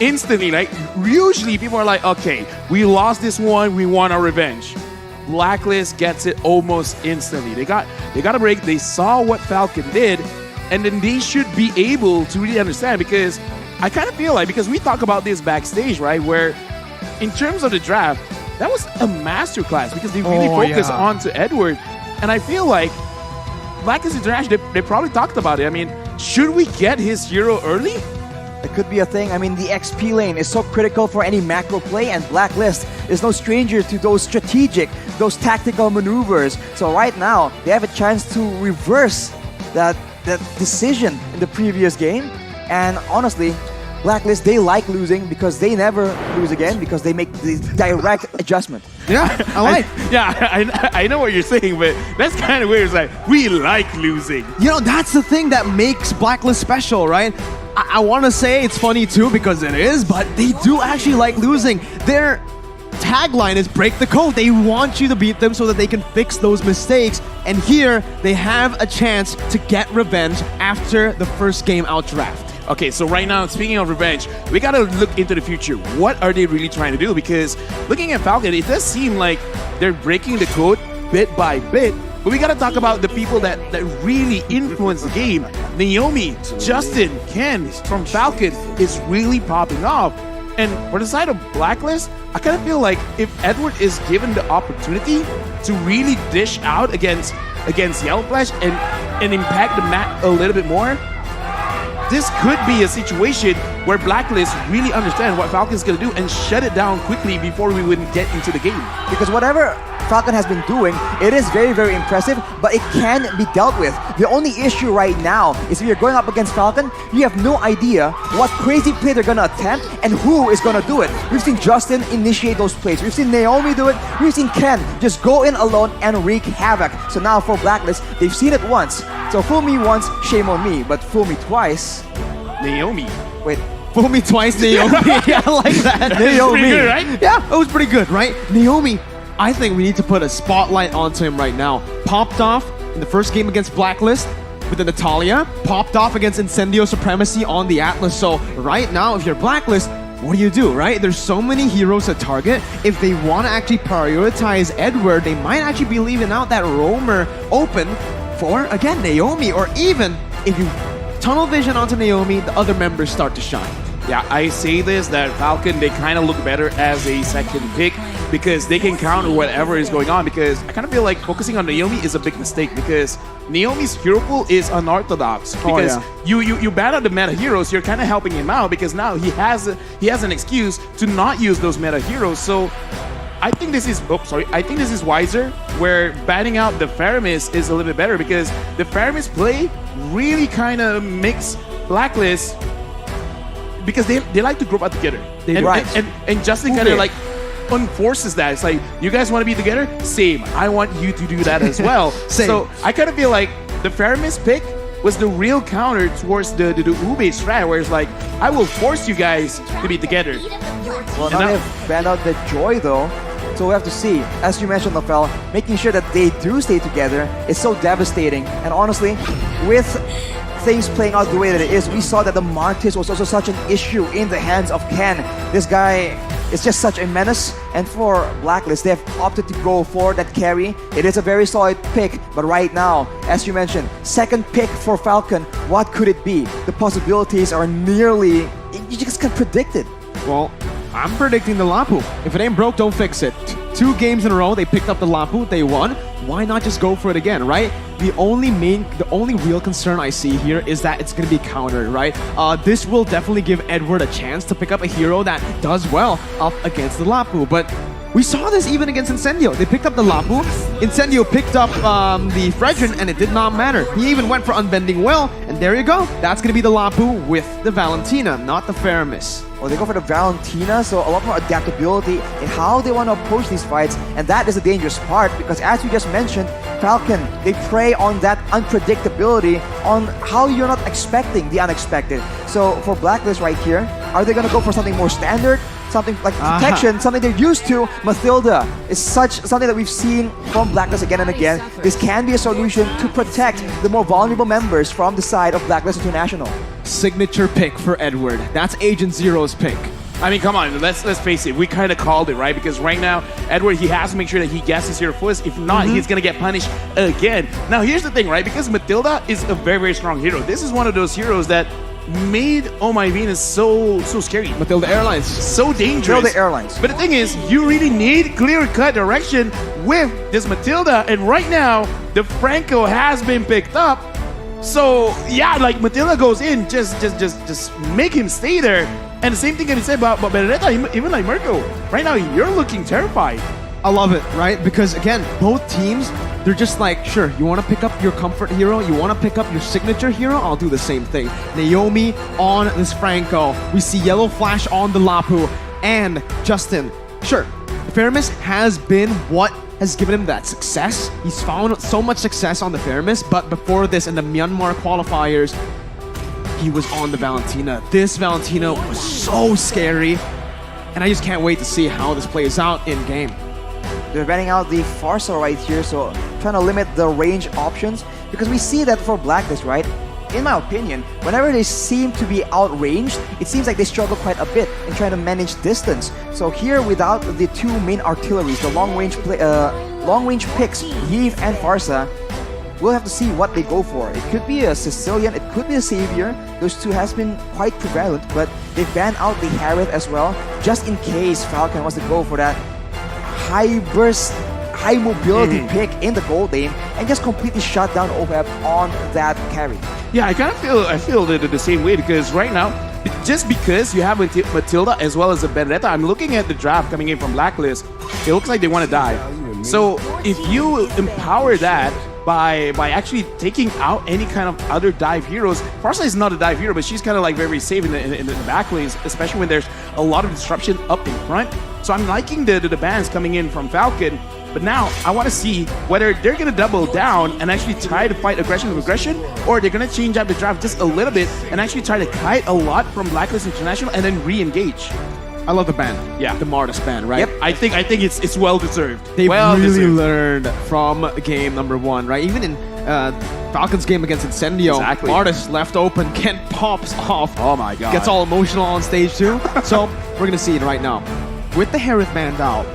instantly, like, usually people are like, okay, we lost this one, we want our revenge. Blacklist gets it almost instantly. They got a break, they saw what Falcon did, and then they should be able to really understand, because I kind of feel like, because we talk about this backstage, right, where in terms of the draft, that was a masterclass because they really focused on to Edward. And I feel like Blacklist International, they probably talked about it. I mean, should we get his hero early? It could be a thing. I mean, the XP lane is so critical for any macro play, and Blacklist is no stranger to those strategic, those tactical maneuvers. So right now, they have a chance to reverse that decision in the previous game. And honestly, Blacklist, they like losing because they never lose again, because they make the direct adjustment. Yeah, I like. I know what you're saying, but that's kind of weird. It's like, we like losing. You know, that's the thing that makes Blacklist special, right? I want to say it's funny too, because it is, but they do actually like losing. Their tagline is break the code. They want you to beat them so that they can fix those mistakes. And here, they have a chance to get revenge after the first game out draft. Okay, so right now, speaking of revenge, we gotta look into the future. What are they really trying to do? Because looking at Falcon, it does seem like they're breaking the code bit by bit. But we gotta talk about the people that really influence the game. Naomi, Justin, Ken from Falcon is really popping off. And for the side of Blacklist, I kind of feel like if Edward is given the opportunity to really dish out against Yellow Flash and impact the map a little bit more, this could be a situation where Blacklist really understand what Falcon is going to do and shut it down quickly before we would get into the game. Because whatever Falcon has been doing, it is very, very impressive, but it can be dealt with. The only issue right now is if you're going up against Falcon, you have no idea what crazy play they're going to attempt and who is going to do it. We've seen Justin initiate those plays. We've seen Naomi do it. We've seen Ken just go in alone and wreak havoc. So now for Blacklist, they've seen it once. So fool me once, shame on me. But fool me twice... Naomi. Wait. Fool me twice, Naomi. Yeah, I like that. Naomi. Pretty good, right? Yeah, it was pretty good, right? Naomi, I think we need to put a spotlight onto him right now. Popped off in the first game against Blacklist with the Natalia. Popped off against Incendio Supremacy on the Atlas. So right now, if you're Blacklist, what do, right? There's so many heroes to target. If they want to actually prioritize Edward, they might actually be leaving out that roamer open for, again, Naomi. Or even if you tunnel vision onto Naomi, the other members start to shine. Yeah, I say this, that Falcon, they kind of look better as a second pick because they can counter whatever is going on, because I kind of feel like focusing on Naomi is a big mistake because Naomi's hero pool is unorthodox. Because you ban out the meta heroes, you're kind of helping him out because now he has an excuse to not use those meta heroes. So I think this is, I think this is wiser, where banning out the Faramis is a little bit better because the Faramis play really kind of makes Blacklist, because they like to group out together. And Justin kind of like unforces that. It's like, you guys want to be together? Same. I want you to do that as well. So I kind of feel like the Faramis pick was the real counter towards the Ube strat, where it's like, I will force you guys to be together. Well, now they've banned out the Joy though. So we have to see, as you mentioned, Lafel, making sure that they do stay together is so devastating. And honestly, with things playing out the way that it is, we saw that the Martis was also such an issue in the hands of Ken. This guy is just such a menace. And for Blacklist, they have opted to go for that carry. It is a very solid pick, but right now, as you mentioned, second pick for Falcon, what could it be? The possibilities are nearly, you just can't predict it. Well, I'm predicting the Lapu. If it ain't broke, don't fix it. 2 games in a row, they picked up the Lapu, they won. Why not just go for it again, right? The only real concern I see here is that it's going to be countered, right? This will definitely give Edward a chance to pick up a hero that does well up against the Lapu. But we saw this even against Incendio. They picked up the Lapu. Incendio picked up the Fredrin, and it did not matter. He even went for Unbending Will, and there you go. That's going to be the Lapu with the Valentina, not the Faramis. Well, they go for the Valentina, so a lot more adaptability in how they want to approach these fights, and that is the dangerous part, because as you just mentioned, Falcon, they prey on that unpredictability, on how you're not expecting the unexpected. So for Blacklist right here, are they going to go for something more standard? Something like protection, something they're used to. Mathilda is something that we've seen from Blacklist again and again. This can be a solution to protect the more vulnerable members from the side of Blacklist International. signature pick for Edward. That's Agent Zero's pick. I mean, come on, let's face it. We kind of called it, right? Because right now, Edward, he has to make sure that he gets his hero first. If not, he's going to get punished again. Now, here's the thing, right? Because Matilda is a very, very strong hero. This is one of those heroes that made Oh My Venus so scary. Matilda Airlines. So dangerous. Matilda Airlines. But the thing is, you really need clear-cut direction with this Matilda. And right now, the Franco has been picked up. So, yeah, like Matilda goes in, just make him stay there. And the same thing can be said about Benedetta, even like Mirko. Right now, you're looking terrified. I love it, right? Because again, both teams, they're just like, sure, you want to pick up your comfort hero, you want to pick up your signature hero, I'll do the same thing. Naomi on this Franco. We see Yellow Flash on the Lapu. And Justin, sure, Feramis has been what has given him that success. He's found so much success on the Feramis, but before this, in the Myanmar qualifiers, he was on the Valentina. This Valentina was so scary, and I just can't wait to see how this plays out in game. They're banning out the Farsa right here, so trying to limit the range options, because we see that for Blacklist, right? In my opinion, whenever they seem to be outranged, it seems like they struggle quite a bit in trying to manage distance. So here, without the two main artilleries, the long-range picks, Yves and Farsa, we'll have to see what they go for. It could be a Sicilian, it could be a Savior. Those two has been quite prevalent, but they banned out the Harith as well, just in case Falcon wants to go for that high burst, high mobility pick in the gold lane and just completely shut down OPEP on that carry. Yeah, I kind of feel the same way, because right now, just because you have Matilda as well as a Benedetta, I'm looking at the draft coming in from Blacklist. It looks like they want to dive. So if you empower that by actually taking out any kind of other dive heroes, Farsa is not a dive hero, but she's kind of like very safe in the back lanes, especially when there's a lot of disruption up in front. So I'm liking the bans coming in from Falcon. But now I want to see whether they're going to double down and actually try to fight aggression with aggression, or they're going to change up the draft just a little bit and actually try to kite a lot from Blacklist International and then re-engage. I love the ban. Yeah. The Martis ban, right? Yep. I think it's well deserved. They well really deserved. learned from game number 1, right? Even in Falcon's game against Incendio, Exactly. Martis left open, Kent pops off. Oh my god. Gets all emotional on stage too. So we're gonna see it right now. With the Harith banned out,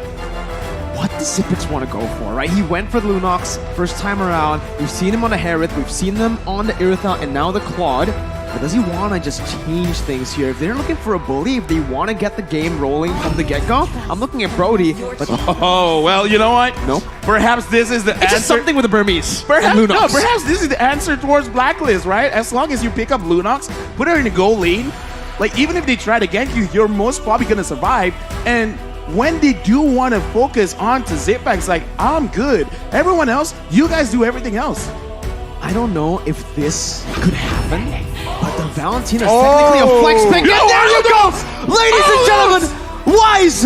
what does Zippix want to go for, right? He went for the Lunox first time around. We've seen him on the Harith, we've seen them on the Iritha, and now the Claude. But does he want to just change things here? If they're looking for a bully, if they want to get the game rolling from the get-go, I'm looking at Brody, but... Oh, well, you know what? No. Perhaps this is the answer. It's just something with the Burmese Perhaps, and Lunox. no, perhaps this is the answer towards Blacklist, right? As long as you pick up Lunox, put her in the goal lane, like even if they try to gank you, you're most probably going to survive. And when they do want to focus on to Zipax, like, I'm good. Everyone else, you guys do everything else. I don't know if this could happen, but the Valentina is technically a flex pick. And there you go! Ladies and gentlemen, Wise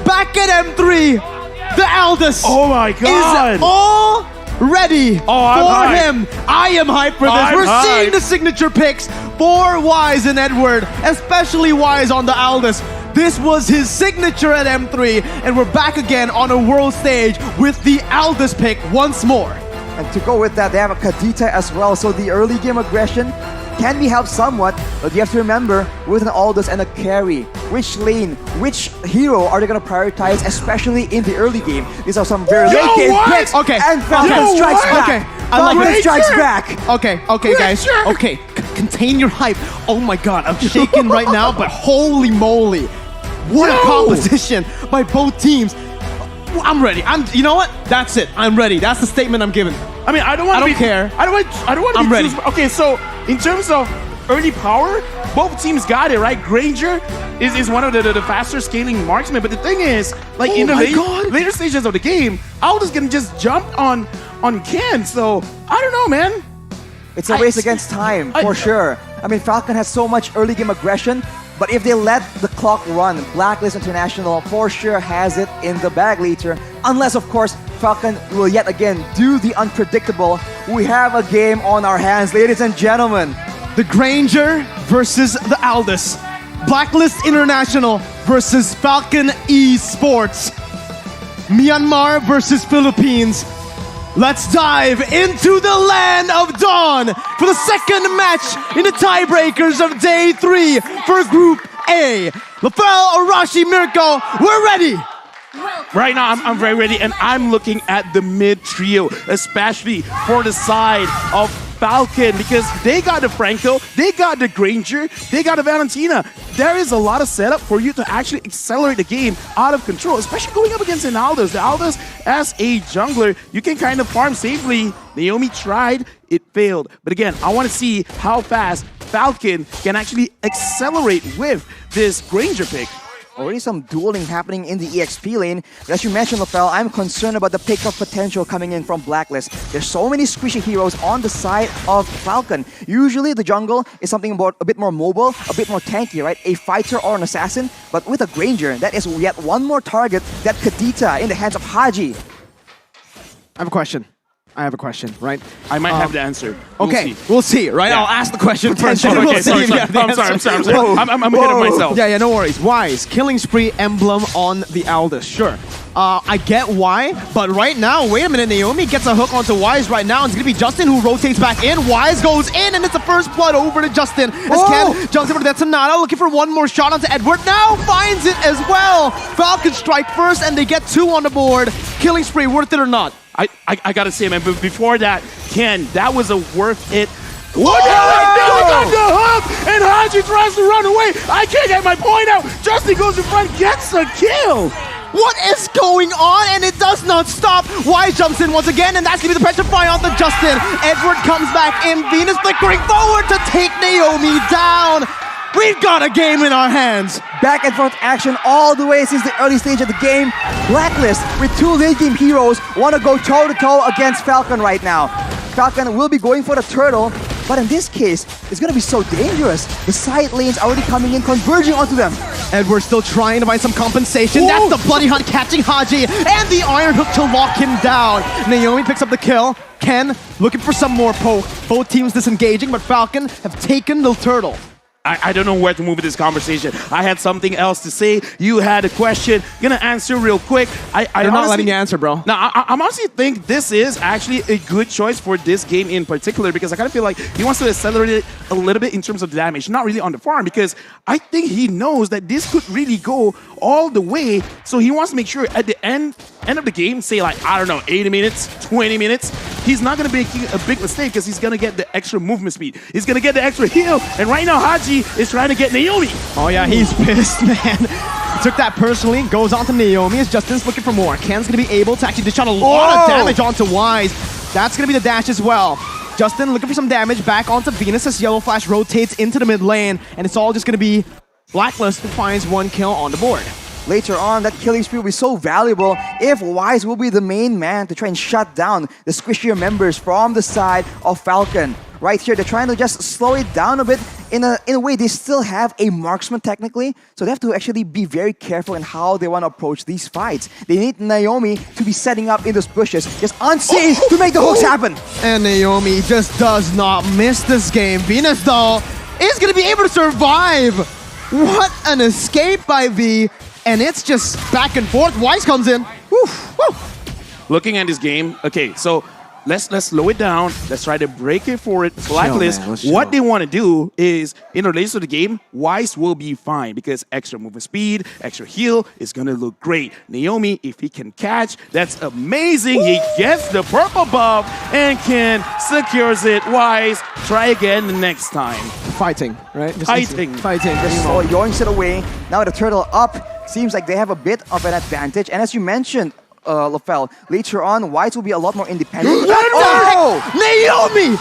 back at M3. The Aldous Oh my god. is all ready for him. I am hyped for this. We're seeing the signature picks for Wise and Edward, especially Wise on the Aldous. This was his signature at M3, and we're back again on a world stage with the Aldous pick once more. And to go with that, they have a Kadita as well, so the early game aggression can be helped somewhat, but you have to remember, with an Aldous and a carry, which lane, which hero are they going to prioritize, especially in the early game? These are some very late game picks. Okay. And Falcon strikes back. Okay. I like Falcon this. strikes back. Okay, guys. Okay, contain your hype. Oh my god, I'm shaking right now, but holy moly. What a composition by both teams. I'm ready. You know what? That's it. I'm ready. That's the statement I'm giving. I mean, I don't want to care. I don't want to be ready. Okay, so in terms of early power, both teams got it, right? Granger is one of the faster scaling marksmen, but the thing is, like in the later stages of the game, Aldous can just jump on Ken, so I don't know, man. It's a race against time, for sure. I mean, Falcon has so much early game aggression, but if they let the clock run, Blacklist International for sure has it in the bag later. Unless, of course, Falcon will yet again do the unpredictable. We have a game on our hands, ladies and gentlemen. The Granger versus the Aldous. Blacklist International versus FALCON Esports. Myanmar versus Philippines. Let's dive into the land of Dawn for the second match in the tiebreakers of day 3 for Group A. Lafel, Arashi, Mirko, we're ready. Right now, I'm very ready, and I'm looking at the mid trio, especially for the side of FALCON, because they got the Franco, they got the Granger, they got the Valentina. There is a lot of setup for you to actually accelerate the game out of control, especially going up against an Aldous. The Aldous, as a jungler, you can kind of farm safely. Naomi tried, it failed. But again, I want to see how fast FALCON can actually accelerate with this Granger pick. Already some dueling happening in the EXP lane. But as you mentioned, Lafel, I'm concerned about the pick-up potential coming in from Blacklist. There's so many squishy heroes on the side of FALCON. Usually the jungle is something about a bit more mobile, a bit more tanky, right? A fighter or an assassin. But with a Granger, that is yet one more target, that Kadita in the hands of Haji. I have a question, right? I might have the answer. We'll see, right? Yeah. I'll ask the question first. Okay, and we'll see sorry, if you have the I'm sorry. answer. I'm ahead of myself. Yeah, no worries. Wise, killing spree emblem on the Aldous, sure. I get why, but right now, wait a minute, Naomi gets a hook onto Wise right now, and it's gonna be Justin who rotates back in. Wise goes in, and it's the first blood over to Justin. As Ken jumps over to that Sonata, looking for one more shot onto Edward. Now finds it as well. FALCON strike first, and they get 2 on the board. Killing spree, worth it or not? I gotta say, man, but before that, Ken, that was a worth it. What the hell? I nearly got the hook, and Haji tries to run away. I can't get my point out. Justin goes in front, gets a kill. What is going on? And it does not stop. Wise jumps in once again, and that's gonna be the pressure fire onto Justin. Edward comes back in, Venus flickering forward to take Naomi down. We've got a game in our hands. Back and forth action all the way since the early stage of the game. Blacklist, with 2 late game heroes, want to go toe-to-toe against FALCON right now. FALCON will be going for the turtle, but in this case, it's going to be so dangerous. The side lanes are already coming in, converging onto them. Edward's still trying to find some compensation. That's the Bloody Hunt catching Haji, and the Iron Hook to lock him down. Naomi picks up the kill. Ken looking for some more poke. Both teams disengaging, but FALCON have taken the turtle. I don't know where to move with this conversation. I had something else to say. You had a question. Gonna answer real quick. They're not letting you answer, bro. Now, I honestly think this is actually a good choice for this game in particular, because I kind of feel like he wants to accelerate it a little bit in terms of the damage, not really on the farm, because I think he knows that this could really go all the way. So he wants to make sure at the end of the game, say like, I don't know, 80 minutes, 20 minutes, he's not going to be making a big mistake because he's going to get the extra movement speed. He's going to get the extra heal. And right now, Haji is trying to get Naomi. Oh yeah, he's pissed, man. He took that personally, goes on to Naomi as Justin's looking for more. Ken's going to be able to actually dish out a lot of damage onto Wise. That's going to be the dash as well. Justin looking for some damage back onto Venus as Yellow Flash rotates into the mid lane. And it's all just going to be Blacklist who finds 1 kill on the board. Later on, that killing spree will be so valuable if Wise will be the main man to try and shut down the squishier members from the side of FALCON. Right here, they're trying to just slow it down a bit. In a way, they still have a marksman technically, so they have to actually be very careful in how they want to approach these fights. They need Naomi to be setting up in those bushes, just unseen to make the hooks happen. And Naomi just does not miss this game. Venus, though, is going to be able to survive. What an escape by V. And it's just back and forth. Wise comes in. Woo, woo. Looking at this game, okay, so let's slow it down. Let's try to break it for it. Blacklist, what they want to do is, in relation to the game, Wise will be fine because extra movement speed, extra heal is going to look great. Naomi, if he can catch, that's amazing. He gets the purple buff and Ken secures it. Wise, try again the next time. Fighting, right? Fighting. Just yoinks it away. Now the turtle up. Seems like they have a bit of an advantage. And as you mentioned, Lafel, later on, Wise will be a lot more independent. Naomi!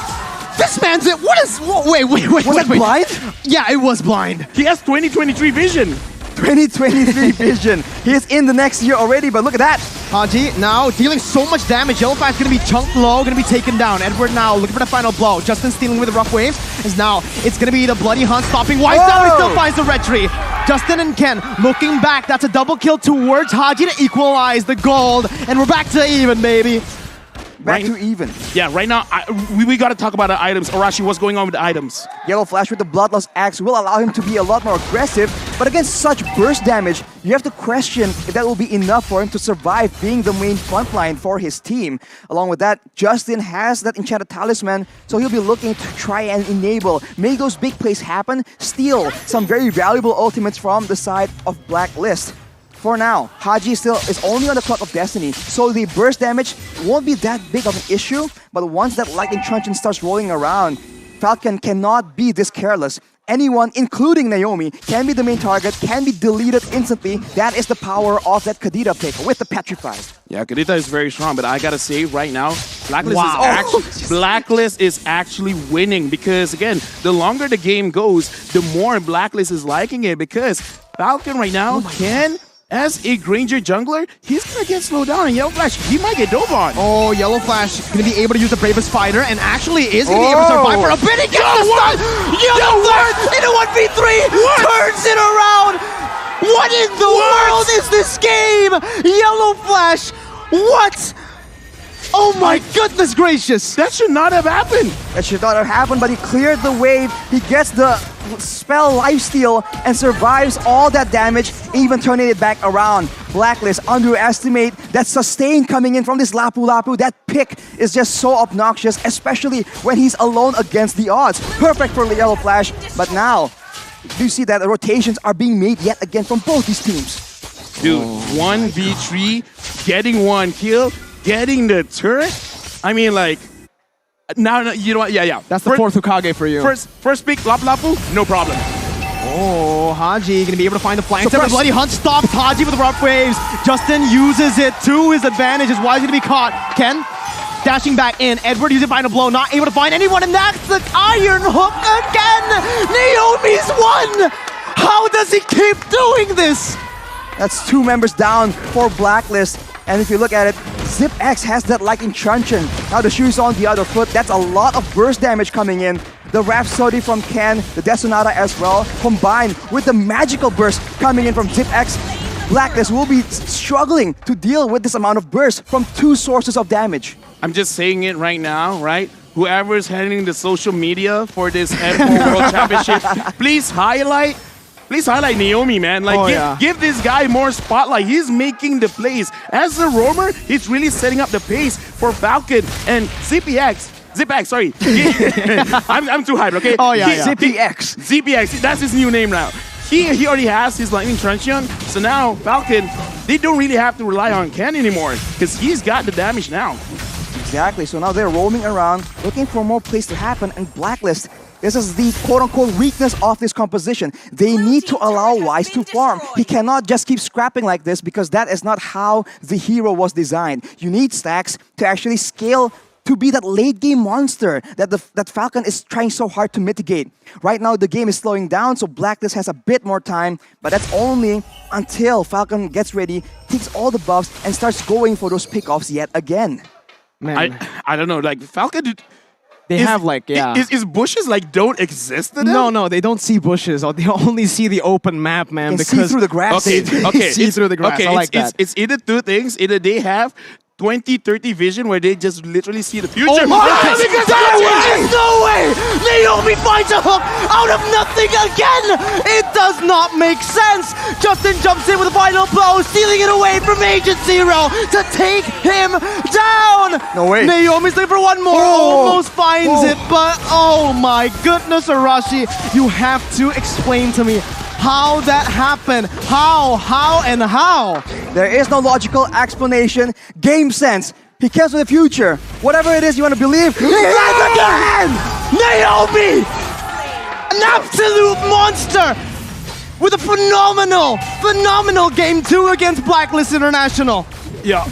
This man's it. What is... Wait. Was that blind? Yeah, it was blind. He has 2023 vision. 2023 vision. He is in the next year already, but look at that. Haji now dealing so much damage. Yellow Flash going to be chunked low, going to be taken down. Edward now looking for the final blow. Justin stealing with the rough waves. Is now, it's going to be the Bloody Hunt stopping Wise down. He still finds the retry. Justin and Ken looking back. That's a double kill towards Haji to equalize the gold. And we're back to even, baby. Back to even. Yeah, right now, we got to talk about the items. Arashi, what's going on with the items? Yellow Flash with the Bloodlust Axe will allow him to be a lot more aggressive. But against such burst damage, you have to question if that will be enough for him to survive being the main frontline for his team. Along with that, Justin has that enchanted talisman, so he'll be looking to try and enable, make those big plays happen, steal some very valuable ultimates from the side of Blacklist. For now, Haji still is only on the clock of destiny, so the burst damage won't be that big of an issue, but once that lightning truncheon starts rolling around, Falcon cannot be this careless. Anyone, including Naomi, can be the main target, can be deleted instantly. That is the power of that Kadita pick with the Petrified. Yeah, Kadita is very strong, but I gotta say right now, Wow. Blacklist is actually winning because, again, the longer the game goes, the more Blacklist is liking it because Falcon right now can, as a Granger jungler, he's gonna get slowed down, and Yellow Flash, he might get dove on. Oh, Yellow Flash gonna be able to use the Bravest Fighter and actually is gonna be able to survive for a bit. He gets the stun! Yellow Flash in a 1v3 turns it around! What in the world is this game? Yellow Flash, what? Oh my goodness gracious! That should not have happened. That should not have happened, but he cleared the wave. He gets the spell lifesteal and survives all that damage, even turning it back around. Blacklist underestimate that sustain coming in from this Lapu Lapu. That pick is just so obnoxious, especially when he's alone against the odds. Perfect for Yellow Flash, but now, do you see that the rotations are being made yet again from both these teams? Dude, 1v3, getting one kill, getting the turret. I mean, like, now, you know what? Yeah. That's the fourth Hokage for you. First pick, Lapu Lapu, no problem. Oh, Haji gonna be able to find the flank. The Bloody Hunt stops Haji with the rough waves. Justin uses it to his advantage. Is why he's gonna be caught. Ken dashing back in. Edward using final blow, not able to find anyone, and that's the Iron Hook again. Naomi's won. How does he keep doing this? That's 2 members down for Blacklist. And if you look at it, ZipX has that lightning truncheon. Now the shoe's on the other foot. That's a lot of burst damage coming in. The Rhapsody from Ken, the Desonata as well, combined with the magical burst coming in from ZipX. Blacklist will be struggling to deal with this amount of burst from 2 sources of damage. I'm just saying it right now, right? Whoever's handling the social media for this N4 World Championship, please highlight Naomi, man. Like, give this guy more spotlight. He's making the plays. As a roamer, he's really setting up the pace for Falcon and ZipX, sorry. I'm too hyped, okay? Oh, yeah. ZipX, that's his new name now. He already has his lightning truncheon, so now Falcon, they don't really have to rely on Ken anymore because he's got the damage now. Exactly, so now they're roaming around, looking for more plays to happen, and Blacklist, this is the quote-unquote weakness of this composition. They need to allow Wise to farm. He cannot just keep scrapping like this because that is not how the hero was designed. You need stacks to actually scale to be that late-game monster that Falcon is trying so hard to mitigate. Right now, the game is slowing down, so Blacklist has a bit more time, but that's only until Falcon gets ready, takes all the buffs, and starts going for those pickoffs yet again. Man, I don't know, like, Falcon... Is bushes like don't exist to them? No, they don't see bushes. They only see the open map, man. They see through the grass. Okay, see through the grass. Okay, I like that. It's either 2 things. Either they have 20/30 vision where they just literally see the future. Oh my goodness! No way! Naomi finds a hook out of nothing again! It does not make sense! Justin jumps in with a final blow, stealing it away from Agent Zero to take him down! No way. Naomi's looking for one more, almost finds it, but oh my goodness, Arashi, you have to explain to me how that happened. How, and how? There is no logical explanation. Game sense. He cares for the future. Whatever it is you want to believe, he lands again! Naomi! An absolute monster! With a phenomenal game 2 against Blacklist International. Yeah.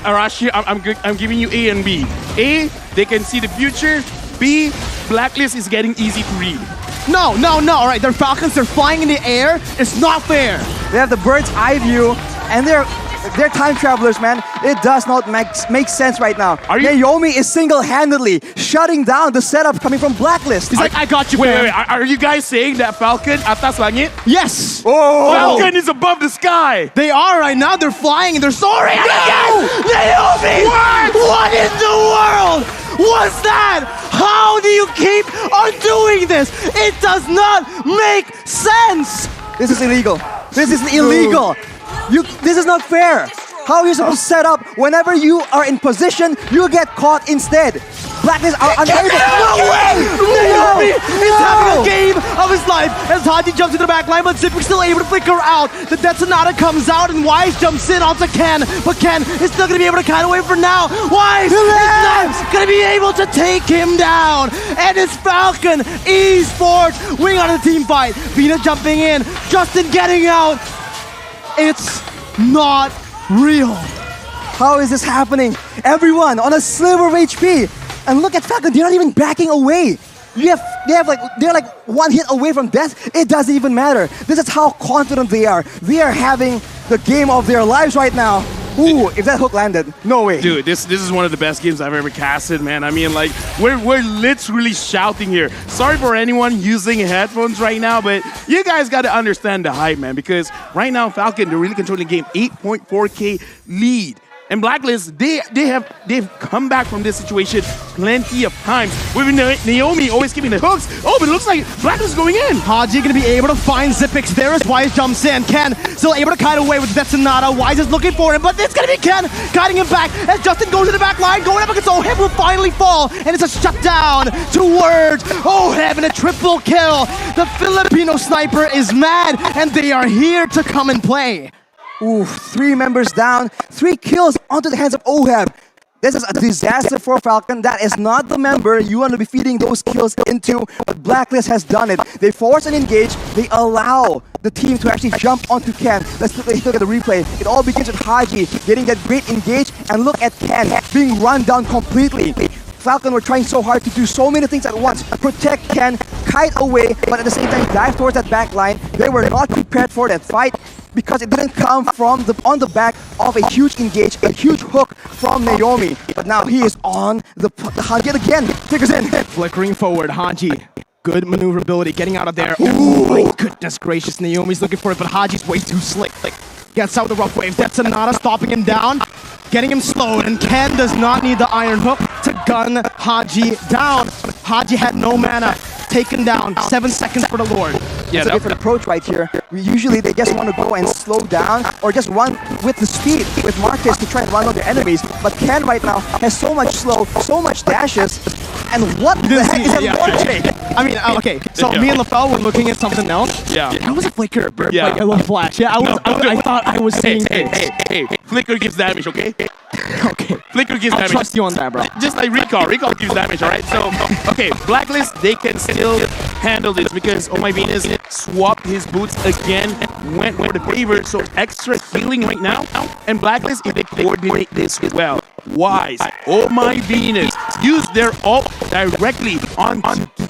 Arashi, I'm giving you A and B. A, they can see the future. B, Blacklist is getting easy to read. No, all right, they're Falcons, they're flying in the air. It's not fair. They have the bird's eye view, and they're time travelers, man. It does not make sense right now. Naomi is single-handedly shutting down the setup coming from Blacklist. He's like, I got you, Wait, are you guys saying that Falcon atas langit? Yes! Oh! Falcon is above the sky! They are right now, they're flying and they're soaring again! Naomi! What in the world was that? How do you keep on doing this? It does not make sense! This is illegal. This is illegal. This is not fair. How are you supposed to set up whenever you are in position, you get caught instead? Blacklist are unable. No way! Naomi is having a game of his life as Haji jumps into the back line, but Zipper's still able to flicker out. The Death Sonata comes out and Wise jumps in onto Ken, but Ken is still going to be able to kite away for now. Wise is not going to be able to take him down. And it's FALCON Esports winning on the team fight. Vina jumping in, Justin getting out. It's not real. How is this happening? Everyone on a sliver of HP. And look at FALCON, they're not even backing away. They're like one hit away from death. It doesn't even matter. This is how confident they are. They are having the game of their lives right now. Ooh, if that hook landed, no way. Dude, this is one of the best games I've ever casted, man. I mean, like, we're literally shouting here. Sorry for anyone using headphones right now, but you guys got to understand the hype, man, because right now, FALCON, they're really controlling the game. 8.4K lead. And Blacklist, they've come back from this situation plenty of times. With Naomi always giving the hooks. Oh, but it looks like Blacklist is going in. Haji gonna be able to find Zipix there as Wise jumps in. Ken still able to kite away with Death Sonata. Wise is looking for him, but it's gonna be Ken kiting him back as Justin goes to the back line, going up against OHEB will finally fall, and it's a shutdown towards OHEB and a triple kill. The Filipino sniper is mad, and they are here to come and play. Ooh, 3 members down, 3 kills onto the hands of OHEB. This is a disaster for FALCON. That is not the member you want to be feeding those kills into, but Blacklist has done it. They force and engage. They allow the team to actually jump onto Ken. Let's look at the replay. It all begins with Haji getting that great engage, and look at Ken being run down completely. FALCON were trying so hard to do so many things at once. Protect Ken, kite away, but at the same time dive towards that back line. They were not prepared for that fight because it didn't come from on the back of a huge engage, a huge hook from Naomi. But now he is on the hunt yet again. Figures in. Flickering forward, Haji. Good maneuverability, getting out of there. Oh my goodness gracious, Naomi's looking for it, but Haji's way too slick. Gets out the rough wave. Death Sonata stopping him down, getting him slowed, and Ken does not need the iron hook to gun Haji down. Haji had no mana. Taken down. 7 seconds for the Lord. Yeah, it's a different approach right here. Usually they just want to go and slow down or just run with the speed with Marcus to try and run on their enemies. But Ken right now has so much slow, so much dashes. And what the heck is that one take? I mean, okay, so me and LaFell were looking at something else. Yeah. That was a flicker, like Yeah. a little flash. Yeah, I thought I was seeing things. Hey, Flicker gives damage, okay? Okay. Flicker gives I'll damage. trust you on that, bro. Just like Recall gives damage, alright? So, okay, Blacklist, they can still handle this because Oh My Venus swapped his boots again, went for the favor, so extra healing right now. And Blacklist, if they coordinate this well, Wise, Oh My Venus, use their ult directly on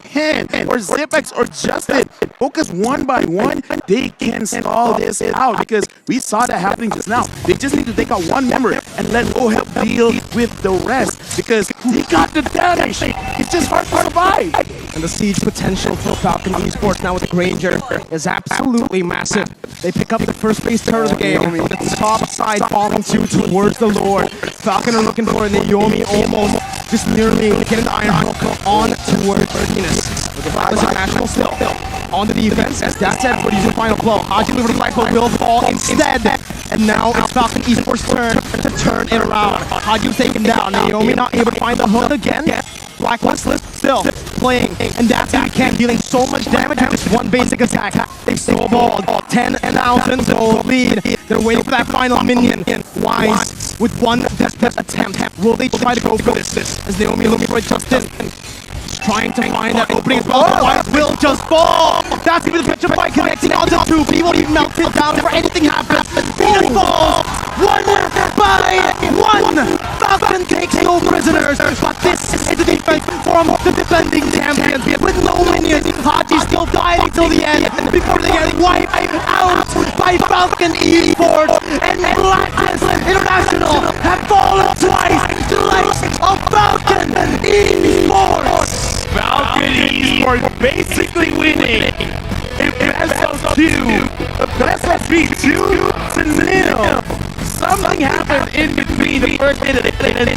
Ken or Zipex or Justin. Focus one by one, they can stall this out because we saw that happening just now. They just need to take out one member and let OHEB deal with the rest because they got the damage. It's just hard to buy. And the siege potential for FALCON Esports now with the Granger is absolutely massive. They pick up the first base turret of the game. The top side falling towards the Lord. FALCON are looking for Naomi almost just nearly getting the iron hook on towards Pinas. With the Blacklist National still on the defense. As that said, we're using final blow. Haji with the black hook will fall instead. And now it's FALCON Esports' turn to turn it around. Haji taken down. Naomi not able to find the hook again. Blacklist still playing, and that's how Ken dealing so much damage with this one basic attack. They snowballed 10,000 gold lead. They're waiting for that final minion. Wise with one desperate attempt. Will they try to go for this? As Naomi looking for Justin. Trying to find that opening as well. Wise will just fall. That's even the picture by connecting onto 2. He won't even melt it down before anything happens. Venus falls 1 by 1. FALCON takes no prisoners, but this is the defense from the defending champion with no minions. Haji still dying till the end before they get wiped out by FALCON Esports, and Blacklist International have fallen twice to the likes of FALCON Esports. FALCON Esports basically winning. Best of 2. Best of 3, 2-0. Something happened in between the first day and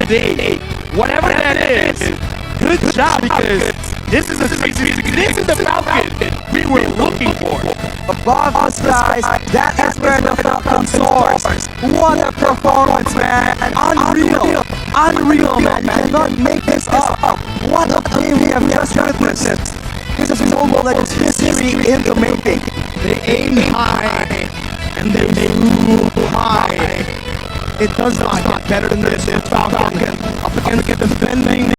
the day. Whatever that is, good job because this is the FALCON we were looking for. above the skies. That is where the Falcon soars. What a performance, man! Unreal! Unreal, man! You cannot make this up. What a game we have just witnessed. This is Mobile Legends history in the making. They aim high and they flew high. It does not get better than this with Falcon up against the